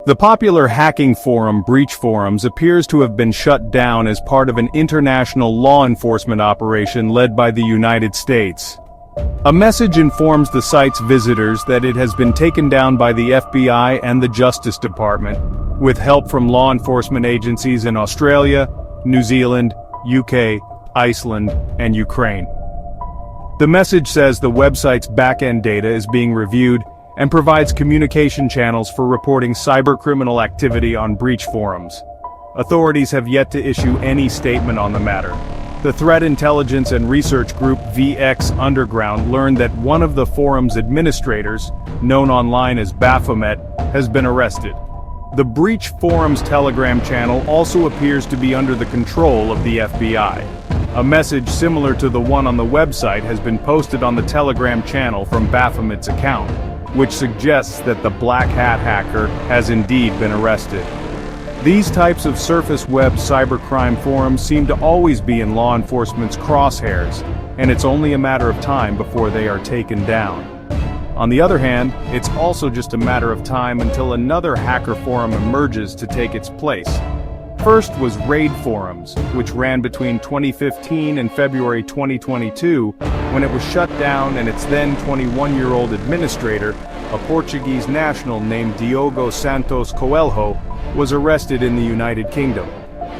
The popular hacking forum BreachForums appears to have been shut down as part of an international law enforcement operation led by the United States. A message informs the site's visitors that it has been taken down by the FBI and the Justice Department, with help from law enforcement agencies in Australia, New Zealand, UK, Iceland, and Ukraine. The message says the website's back-end data is being reviewed and provides communication channels for reporting cybercriminal activity on BreachForums. Authorities have yet to issue any statement on the matter. The threat intelligence and research group VX Underground learned that one of the forum's administrators, known online as Baphomet, has been arrested. The BreachForums Telegram channel also appears to be under the control of the FBI. A message similar to the one on the website has been posted on the Telegram channel from Baphomet's account, which suggests that the Black Hat hacker has indeed been arrested. These types of surface web cybercrime forums seem to always be in law enforcement's crosshairs, and it's only a matter of time before they are taken down. On the other hand, it's also just a matter of time until another hacker forum emerges to take its place. First was Raid Forums, which ran between 2015 and February 2022, when it was shut down and its then 21-year-old administrator, a Portuguese national named Diogo Santos Coelho, was arrested in the United Kingdom.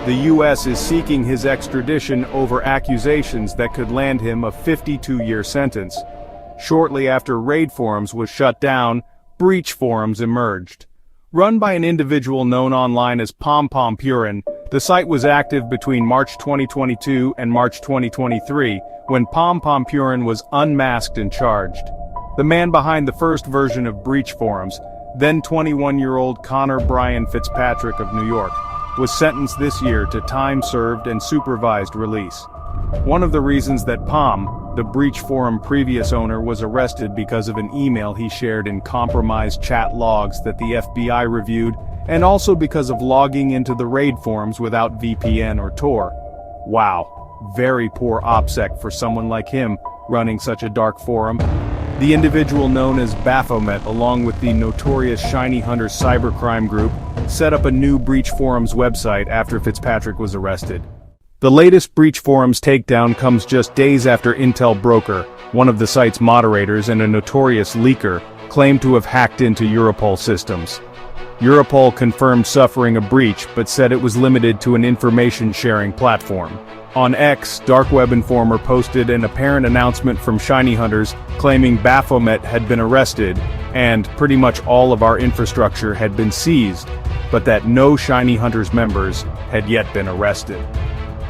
The US is seeking his extradition over accusations that could land him a 52-year sentence. Shortly after Raid Forums was shut down, BreachForums emerged. Run by an individual known online as Pom Purin, the site was active between March 2022 and March 2023, when Pom Purin was unmasked and charged. The man behind the first version of BreachForums, then 21-year-old Connor Brian Fitzpatrick of New York, was sentenced this year to time served and supervised release. One of the reasons that Pom, the BreachForum previous owner, was arrested because of an email he shared in compromised chat logs that the FBI reviewed, and also because of logging into the Raid forums without VPN or Tor. Wow, very poor OPSEC for someone like him running such a dark forum. The individual known as Baphomet, along with the notorious Shiny Hunters cybercrime group, set up a new BreachForums website after Fitzpatrick was arrested. The latest BreachForums takedown comes just days after Intel Broker, one of the site's moderators and a notorious leaker, claimed to have hacked into Europol systems. Europol confirmed suffering a breach but said it was limited to an information-sharing platform. On X, Dark Web Informer posted an apparent announcement from Shiny Hunters claiming Baphomet had been arrested and pretty much all of our infrastructure had been seized, but that no Shiny Hunters members had yet been arrested.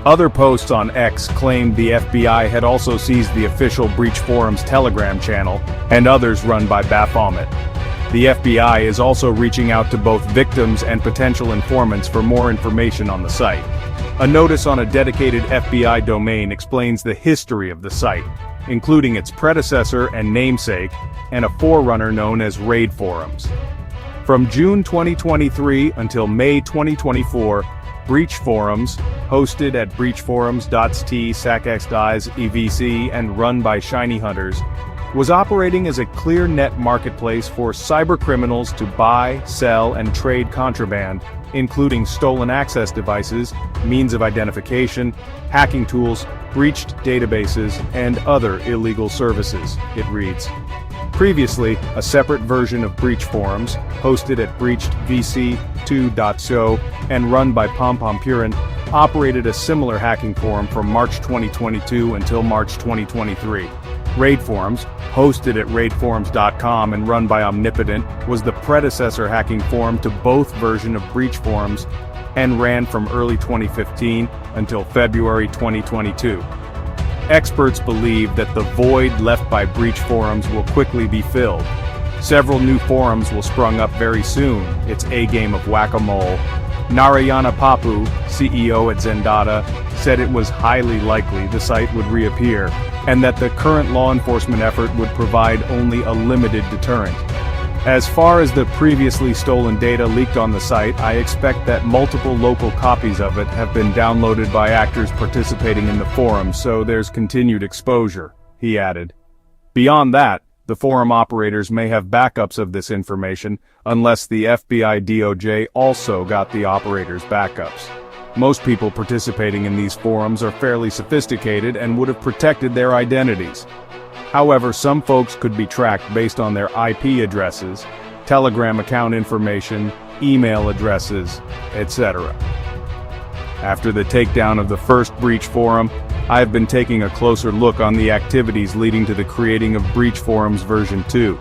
Other posts on X claimed the FBI had also seized the official BreachForums Telegram channel and others run by Baphomet. The FBI is also reaching out to both victims and potential informants for more information on the site. A notice on a dedicated FBI domain explains the history of the site, including its predecessor and namesake, and a forerunner known as Raid Forums. From June 2023 until May 2024, BreachForums, hosted at breachforums.st sacxdies evc and run by Shiny Hunters, was operating as a clear net marketplace for cybercriminals to buy, sell, and trade contraband, including stolen access devices, means of identification, hacking tools, breached databases, and other illegal services, it reads. Previously, a separate version of BreachForums, hosted at breachedvc2.so and run by Pom Purin, operated a similar hacking forum from March 2022 until March 2023. Raid Forums, hosted at raidforums.com and run by Omnipotent, was the predecessor hacking forum to both versions of BreachForums and ran from early 2015 until February 2022. Experts believe that the void left by BreachForums will quickly be filled. Several new forums will sprung up very soon. It's a game of whack-a-mole. Narayana Papu, CEO at Zendata, said it was highly likely the site would reappear, and that the current law enforcement effort would provide only a limited deterrent. As far as the previously stolen data leaked on the site, I expect that multiple local copies of it have been downloaded by actors participating in the forum, so there's continued exposure, he added. Beyond that, The forum operators may have backups of this information, unless the FBI DOJ also got the operators' backups. Most people participating in these forums are fairly sophisticated and would have protected their identities. However, some folks could be tracked based on their IP addresses, Telegram account information, email addresses, etc. After the takedown of the first Breach Forum, I have been taking a closer look on the activities leading to the creating of BreachForums version 2.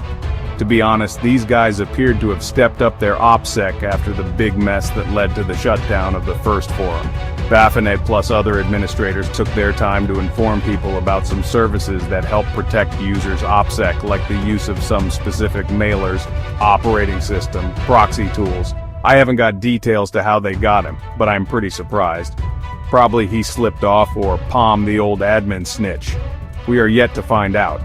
To be honest, these guys appeared to have stepped up their OPSEC after the big mess that led to the shutdown of the first forum. Baphonet plus other administrators took their time to inform people about some services that help protect users' OPSEC, like the use of some specific mailers, operating system, proxy tools. I haven't got details to how they got him, but I'm pretty surprised. Probably he slipped off or palmed the old admin snitch. We are yet to find out.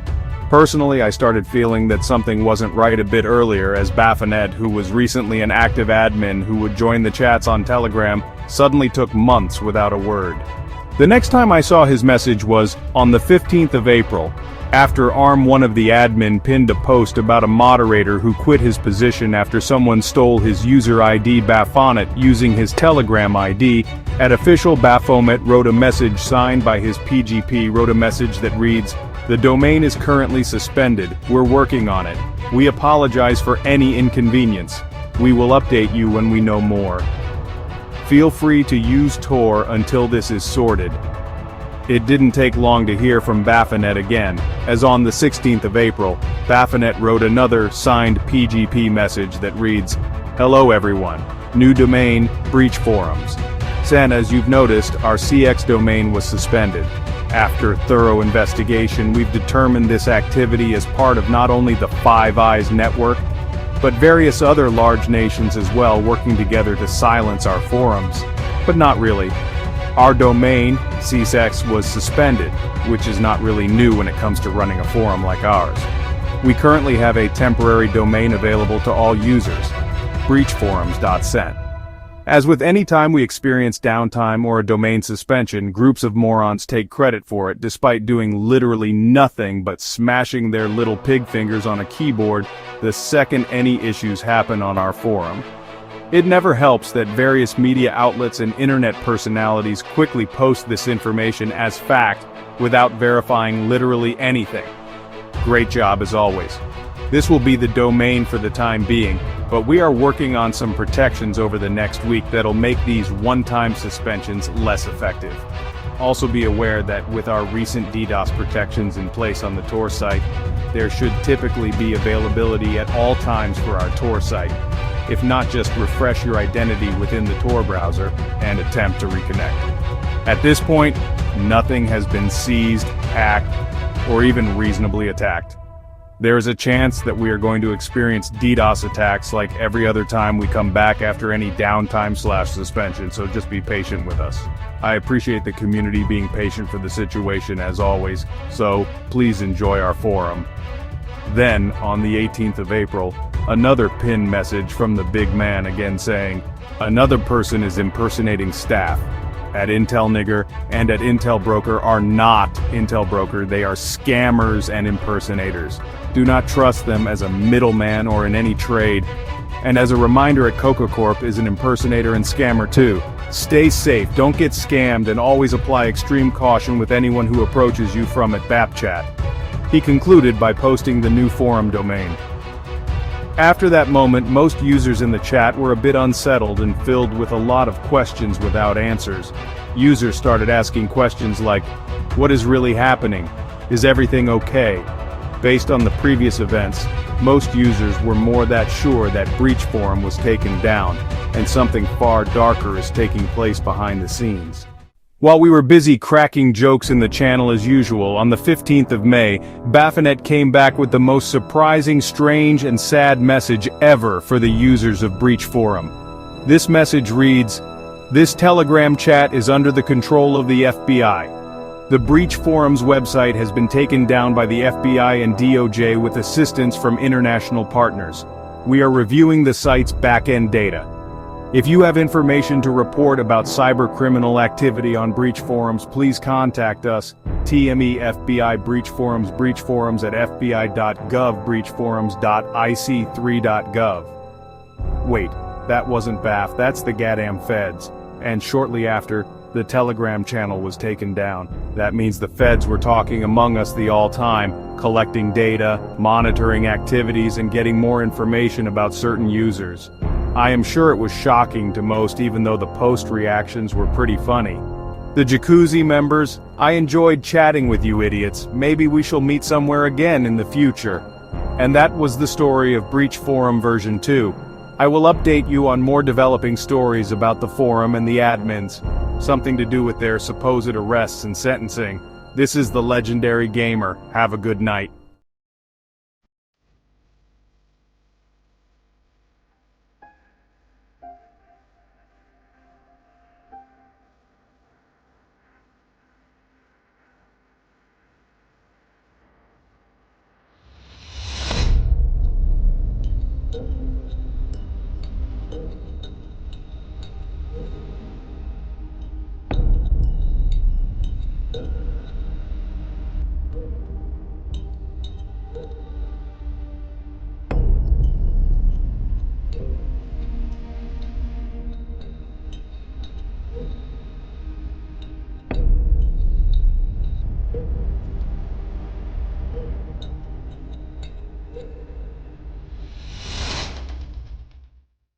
Personally, I started feeling that something wasn't right a bit earlier, as Baphonet, who was recently an active admin who would join the chats on Telegram, suddenly took months without a word. The next time I saw his message was on the 15th of April, after one of the admin pinned a post about a moderator who quit his position after someone stole his user ID Baphonet using his Telegram ID. At official, Baphomet wrote a message signed by his PGP, wrote a message that reads, "The domain is currently suspended, we're working on it. We apologize for any inconvenience. We will update you when we know more. Feel free to use Tor until this is sorted." It didn't take long to hear from Baphonet again, as on the 16th of April, Baphonet wrote another signed PGP message that reads, "Hello everyone, new domain, BreachForums. Sen, as you've noticed, our CX domain was suspended. After thorough investigation, we've determined this activity as part of not only the Five Eyes network, but various other large nations as well, working together to silence our forums. But not really. Our domain, CX, was suspended, which is not really new when it comes to running a forum like ours. We currently have a temporary domain available to all users, breachforums.sen. As with any time we experience downtime or a domain suspension, groups of morons take credit for it despite doing literally nothing but smashing their little pig fingers on a keyboard the second any issues happen on our forum. It never helps that various media outlets and internet personalities quickly post this information as fact without verifying literally anything. Great job as always. This will be the domain for the time being, but we are working on some protections over the next week that'll make these one-time suspensions less effective. Also be aware that with our recent DDoS protections in place on the Tor site, there should typically be availability at all times for our Tor site. If not, just refresh your identity within the Tor browser and attempt to reconnect. At this point, nothing has been seized, hacked, or even reasonably attacked. There is a chance that we are going to experience DDoS attacks like every other time we come back after any downtime/suspension, so just be patient with us. I appreciate the community being patient for the situation as always, so please enjoy our forum. Then, on the 18th of April, another pinned message from the big man again saying, "Another person is impersonating staff at Intel Nigger and at Intel Broker are not Intel Broker, they are scammers and impersonators. Do not trust them as a middleman or in any trade. And as a reminder, at Coca Corp is an impersonator and scammer too. Stay safe, don't get scammed, and always apply extreme caution with anyone who approaches you from at BapChat." He concluded by posting the new forum domain. After that moment, most users in the chat were a bit unsettled and filled with a lot of questions without answers. Users started asking questions like, "What is really happening? Is everything okay?" Based on the previous events, most users were more that sure that Breach Forum was taken down, and something far darker is taking place behind the scenes. While we were busy cracking jokes in the channel as usual, on the 15th of May, Baphonet came back with the most surprising, strange, and sad message ever for the users of Breach Forum. This message reads, "This Telegram chat is under the control of the FBI. The Breach Forums website has been taken down by the FBI and DOJ with assistance from international partners. We are reviewing the site's back-end data. If you have information to report about cybercriminal activity on Breach Forums, please contact us. TME FBI Breach Forums, BreachForums at fbi.gov, breachforums.ic3.gov. Wait, that wasn't BAF, that's the Gaddam Feds. And shortly after, the Telegram channel was taken down. That means the Feds were talking among us the all time, collecting data, monitoring activities, and getting more information about certain users. I am sure it was shocking to most, even though the post reactions were pretty funny. The Jacuzzi members, I enjoyed chatting with you idiots. Maybe we shall meet somewhere again in the future. And that was the story of Breach Forum version 2. I will update you on more developing stories about the forum and the admins, something to do with their supposed arrests and sentencing. This is the Legendary Gamer. Have a good night.